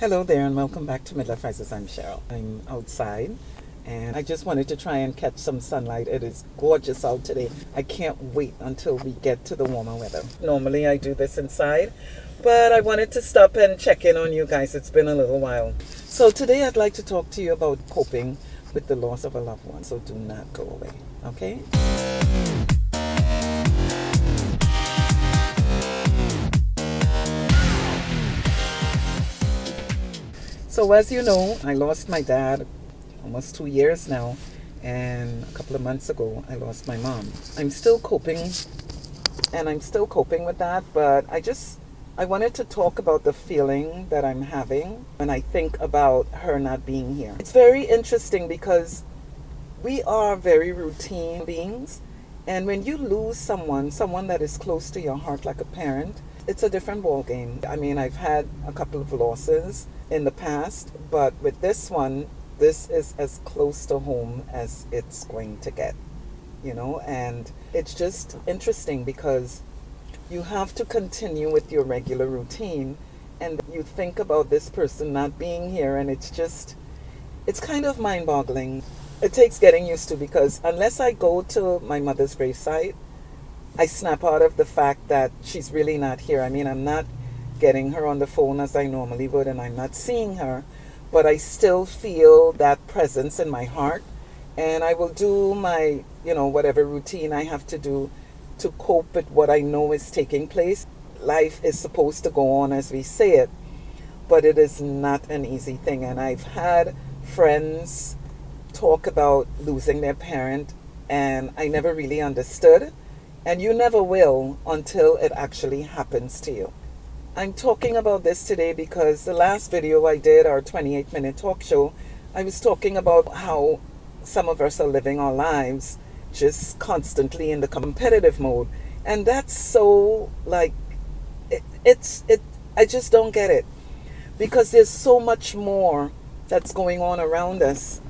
Hello there and welcome back to Midlife Rises. I'm Cheryl. I'm outside and I just wanted to try and catch some sunlight. It is gorgeous out today. I can't wait until we get to the warmer weather. Normally I do this inside, but I wanted to stop and check in on you guys. It's been a little while. So today I'd like to talk to you about coping with the loss of a loved one. So do not go away, okay? So as you know, I lost my dad almost 2 years now, and a couple of months ago I lost my mom. I'm still coping with that, but I wanted to talk about the feeling that I'm having when I think about her not being here. It's very interesting because we are very routine beings, and when you lose someone that is close to your heart like a parent, it's a different ball game. I mean, I've had a couple of losses in the past, but with this one, this is as close to home as it's going to get, and it's just interesting because you have to continue with your regular routine and you think about this person not being here, and it's kind of mind-boggling. It takes getting used to, because unless I go to my mother's gravesite, I snap out of the fact that she's really not here. I mean, I'm not getting her on the phone as I normally would, and I'm not seeing her, but I still feel that presence in my heart, and I will do my, whatever routine I have to do to cope with what I know is taking place. Life is supposed to go on as we say it, but it is not an easy thing, and I've had friends talk about losing their parent, and I never really understood, and you never will until it actually happens to you. I'm talking about this today because the last video I did, our 28-minute talk show, I was talking about how some of us are living our lives just constantly in the competitive mode. And that's so, I just don't get it. Because there's so much more that's going on around us.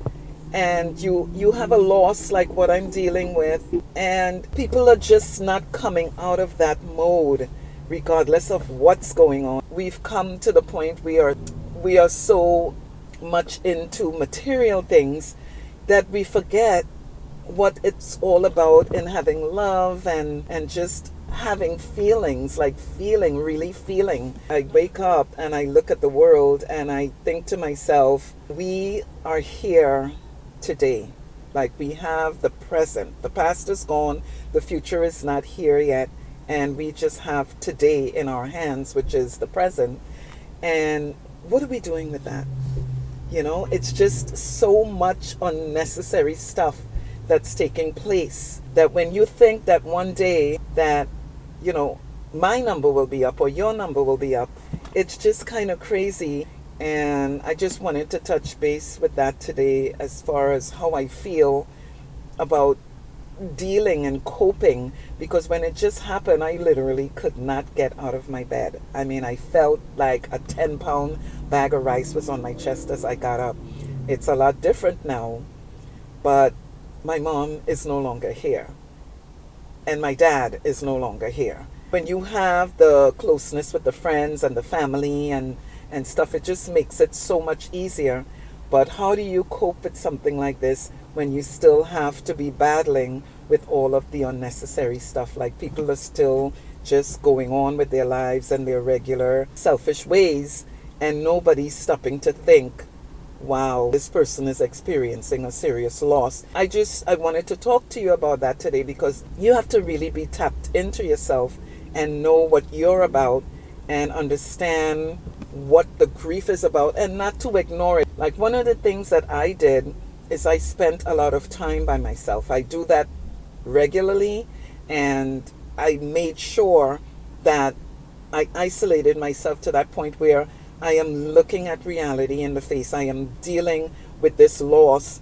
And you have a loss like what I'm dealing with, and people are just not coming out of that mode regardless of what's going on. We've come to the point we are so much into material things that we forget what it's all about in having love and just having feelings, like really feeling. I wake up and I look at the world and I think to myself, we are here today. Like, we have the present. The past is gone, the future is not here yet, and we just have today in our hands, which is the present. And what are we doing with that? It's just so much unnecessary stuff that's taking place, that when you think that one day that, my number will be up or your number will be up, it's just kind of crazy. And I just wanted to touch base with that today as far as how I feel about dealing and coping, because when it just happened, I literally could not get out of my bed. I mean, I felt like a 10-pound bag of rice was on my chest as I got up. It's a lot different now, but my mom is no longer here, and my dad is no longer here. When you have the closeness with the friends and the family and stuff, it just makes it so much easier. But how do you cope with something like this when you still have to be battling with all of the unnecessary stuff? Like, people are still just going on with their lives and their regular selfish ways, and nobody's stopping to think, wow, this person is experiencing a serious loss. I wanted to talk to you about that today, because you have to really be tapped into yourself and know what you're about and understand what the grief is about, and not to ignore it. Like, one of the things that I did is I spent a lot of time by myself. I do that regularly, and I made sure that I isolated myself to that point where I am looking at reality in the face. I am dealing with this loss,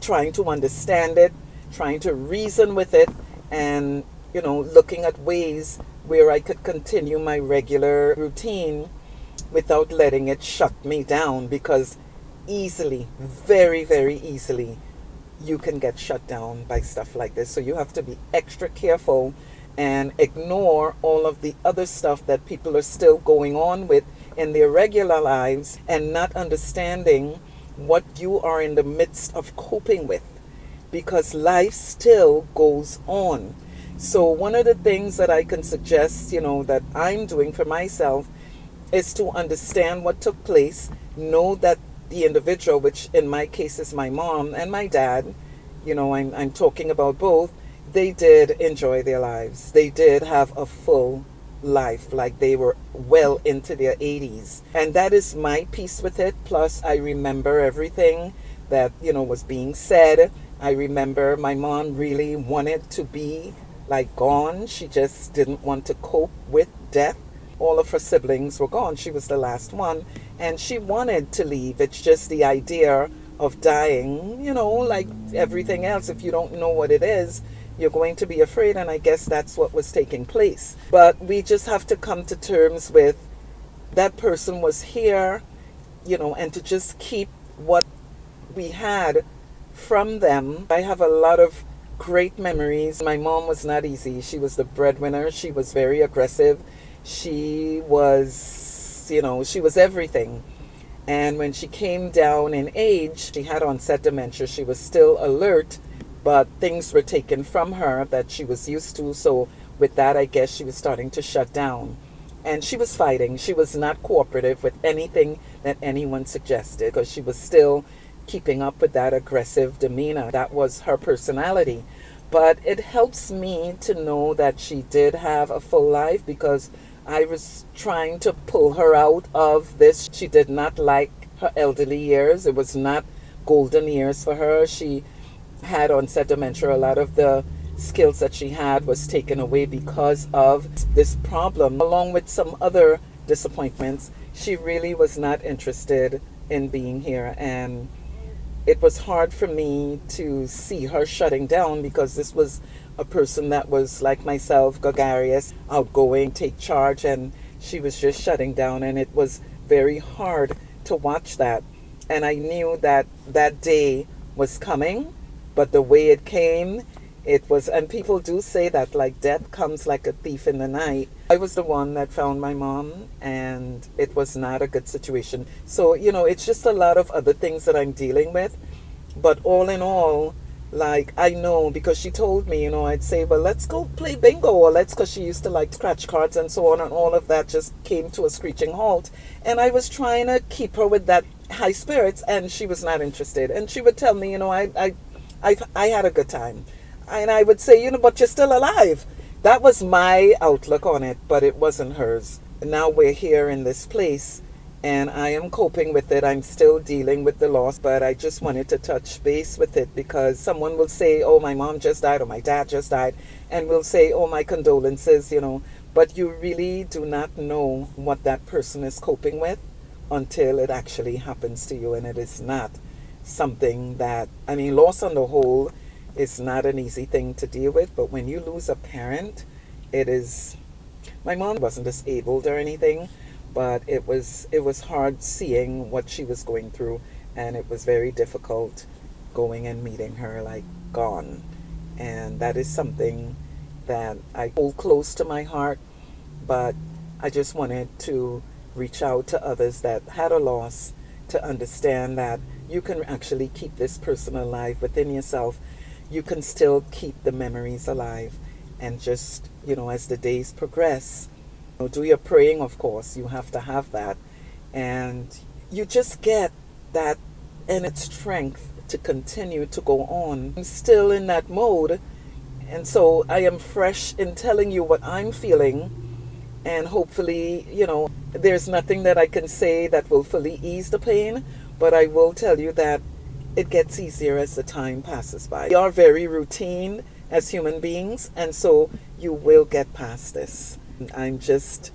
trying to understand it, trying to reason with it, and looking at ways where I could continue my regular routine without letting it shut me down, because easily, very, very easily, you can get shut down by stuff like this. So you have to be extra careful and ignore all of the other stuff that people are still going on with in their regular lives and not understanding what you are in the midst of coping with, because life still goes on. So one of the things that I can suggest, that I'm doing for myself is to understand what took place, know that the individual, which in my case is my mom and my dad, I'm talking about both, they did enjoy their lives. They did have a full life, like they were well into their 80s. And that is my piece with it. Plus, I remember everything that, was being said. I remember my mom really wanted to be like gone. She just didn't want to cope with death. All of her siblings were gone. She was the last one. And she wanted to leave. It's just the idea of dying, like everything else. If you don't know what it is, you're going to be afraid. And I guess that's what was taking place. But we just have to come to terms with that person was here, and to just keep what we had from them. I have a lot of great memories. My mom was not easy. She was the breadwinner. She was very aggressive. She was, she was everything. And when she came down in age, she had onset dementia. She was still alert, but things were taken from her that she was used to. So with that, I guess she was starting to shut down. And she was fighting. She was not cooperative with anything that anyone suggested, because she was still keeping up with that aggressive demeanor. That was her personality. But it helps me to know that she did have a full life, because I was trying to pull her out of this. She did not like her elderly years. It was not golden years for her. She had onset dementia. A lot of the skills that she had was taken away because of this problem, along with some other disappointments. She really was not interested in being here, and it was hard for me to see her shutting down, because this was a person that was like myself, gregarious, outgoing, take charge, and she was just shutting down. And it was very hard to watch that. And I knew that that day was coming, but the way it came, it was, and people do say that like death comes like a thief in the night. I was the one that found my mom, and it was not a good situation. So, it's just a lot of other things that I'm dealing with. But all in all, like, I know, because she told me, I'd say, well, let's go play bingo, or because she used to like scratch cards and so on, and all of that just came to a screeching halt. And I was trying to keep her with that high spirits, and she was not interested. And she would tell me, I had a good time. And I would say, but you're still alive. That was my outlook on it, but it wasn't hers. Now we're here in this place, and I am coping with it. I'm still dealing with the loss, but I just wanted to touch base with it, because someone will say, oh, my mom just died, or my dad just died, and will say, oh, my condolences, but you really do not know what that person is coping with until it actually happens to you. And it is not something that, loss on the whole is not an easy thing to deal with, but when you lose a parent, it is. My mom wasn't disabled or anything, but it was hard seeing what she was going through, and it was very difficult going and meeting her like gone. And that is something that I hold close to my heart, but I just wanted to reach out to others that had a loss to understand that you can actually keep this person alive within yourself. You can still keep the memories alive, and just, as the days progress, do your praying, of course. You have to have that. And you just get that inner strength to continue to go on. I'm still in that mode. And so I am fresh in telling you what I'm feeling. And hopefully, there's nothing that I can say that will fully ease the pain. But I will tell you that it gets easier as the time passes by. We are very routine as human beings, and so you will get past this. I'm just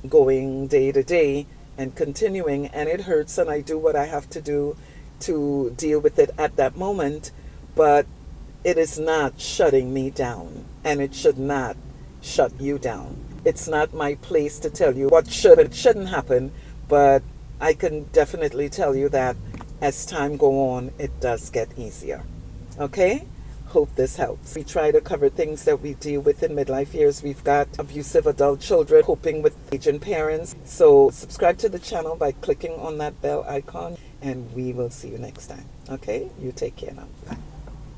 going day to day and continuing, and it hurts, and I do what I have to do to deal with it at that moment, but it is not shutting me down, and it should not shut you down. It's not my place to tell you what should and shouldn't happen, but I can definitely tell you that as time go on, it does get easier. Okay? Hope this helps. We try to cover things that we deal with in midlife years. We've got abusive adult children, coping with aging parents. So subscribe to the channel by clicking on that bell icon, and we will see you next time. Okay? You take care now. Bye.